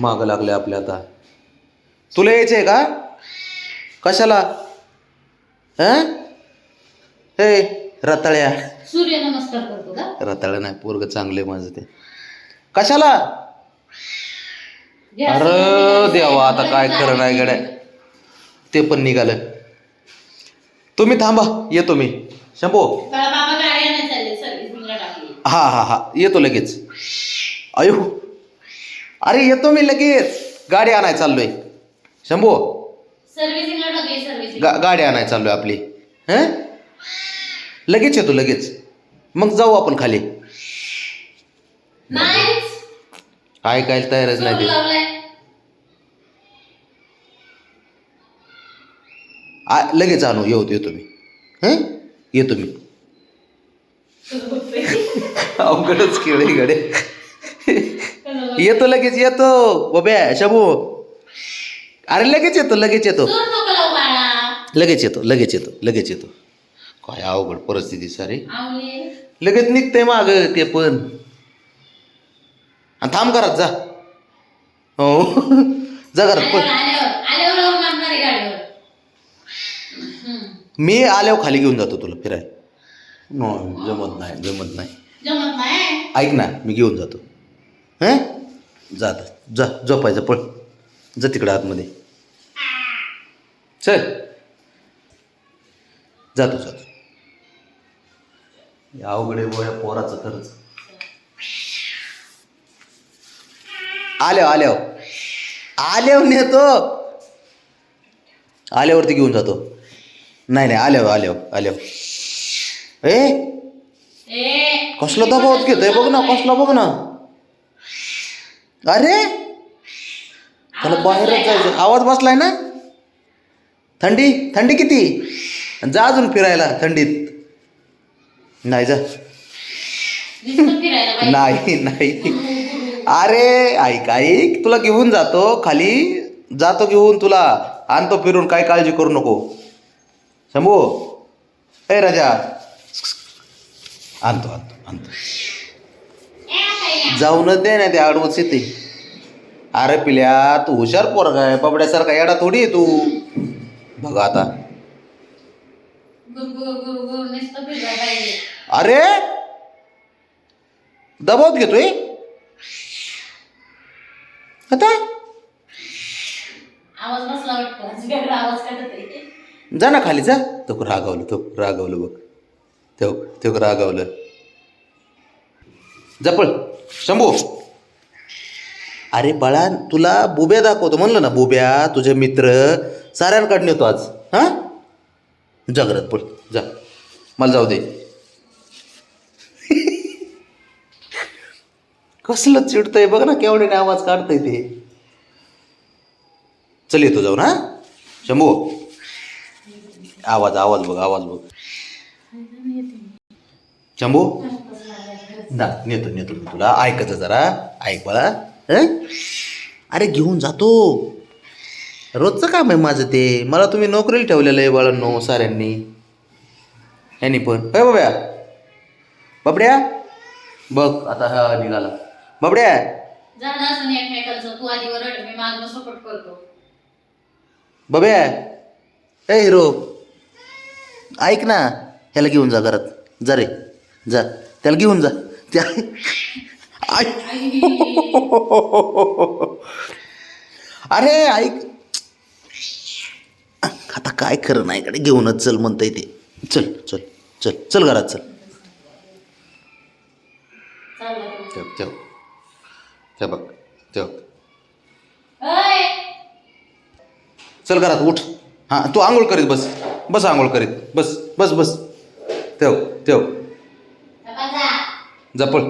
मागं लागले आपल्या आता. तुला यायचंय का? कशाला? हे रताळ्या. सूर्य नमस्कार करतो का? रताळ्या नाही, पोरग चांगले माझं ते. कशाला? अरे देवा, आता काय खरं नाही गड्या. ते पण निघालं. तुम्ही थांबा, येतो मी. शंभो. हा हा हा, येतो लगेच. अयो, अरे येतो मी लगेच. गाडी आणाय चाललोय. शंभो, गाडी आणाय चाललोय आपली. लगेच येतो लगेच. मग जाऊ आपण खाली. ऐकायला तयारच नाही ते. लगेच आणू. येतो मी. येतो मी. अवघडच खेळ गडे. येतो लगेच येतो. बब्या शंभू, अरे लगेच येतो लगेच येतो. लगेच येतो. काय अवघड परिस्थिती सारी. लगेच निघतंय माग ते पण. आणि थांब घरात जा. हो जा घरात पण. मी आल्यावर खाली घेऊन जातो तुला फिरायला. जमत नाही. ऐक ना, मी घेऊन जातो. जा झोपायचं पळ. जा तिकडं आतमध्ये. चल जातो. अवघडे बोया पोराचं खरंच. आल्यावर नेतो. आल्यावरती घेऊन जातो. नाही आल्यावर. कसला दबावत घेतोय बघ ना. अरे त्याला बाहेरच जायचं. आवाज बसलाय ना. थंडी किती. जा अजून फिरायला थंडीत. नाही जा. नाही. अरे ऐक, तुला घेऊन जातो खाली. घेऊन तुला आणतो फिरून. काय काळजी करू नको. शंभू, ए राजा, आणतो. जाऊनच दे ना, ते आडवच येते. अरे पिल्या, तू हुशार पोरगा आहे. बाबड्यासारखा येडा थोडी आहे तू. बघा आता. अरे दबावत घेतोय आता. जा ना खाली जा. तो रागवलं बघ. तो रागवलं. जपळ शंभू. अरे बाळा, तुला बुब्या दाखवतो म्हणलं ना. बुब्या तुझे मित्र साऱ्यांकडे नेतो आज. जागृत पळ जा. मला जाऊ दे. कसलं चिडतंय बघ ना, केवढ्याने आवाज काढतंय ते. चल येतो जाऊन. शंभू, आवाज बघ. शंभू, नेतो मी तुला. ऐकायचं जरा. ऐक बाळा. अरे घेऊन जातो. रोजचं काम आहे माझं ते. मला तुम्ही नोकरीला ठेवलेलं आहे बाळांनो साऱ्यांनी. ह्यानी पण. बाबड्या बघ आता. हा निघाला बाबड्या. बाब्या, ए हिरो, ऐक ना. ह्याला घेऊन जा घरात. जा रे जा. त्याला घेऊन जा. अरे ऐक, आता काय खरं नाही कडे. घेऊनच चल म्हणता येते. चल घरात चल. बघ चल घरात उठ. तू आंघोळ करीत बस. आंघोळ करीत बस. ठेव. जपळ.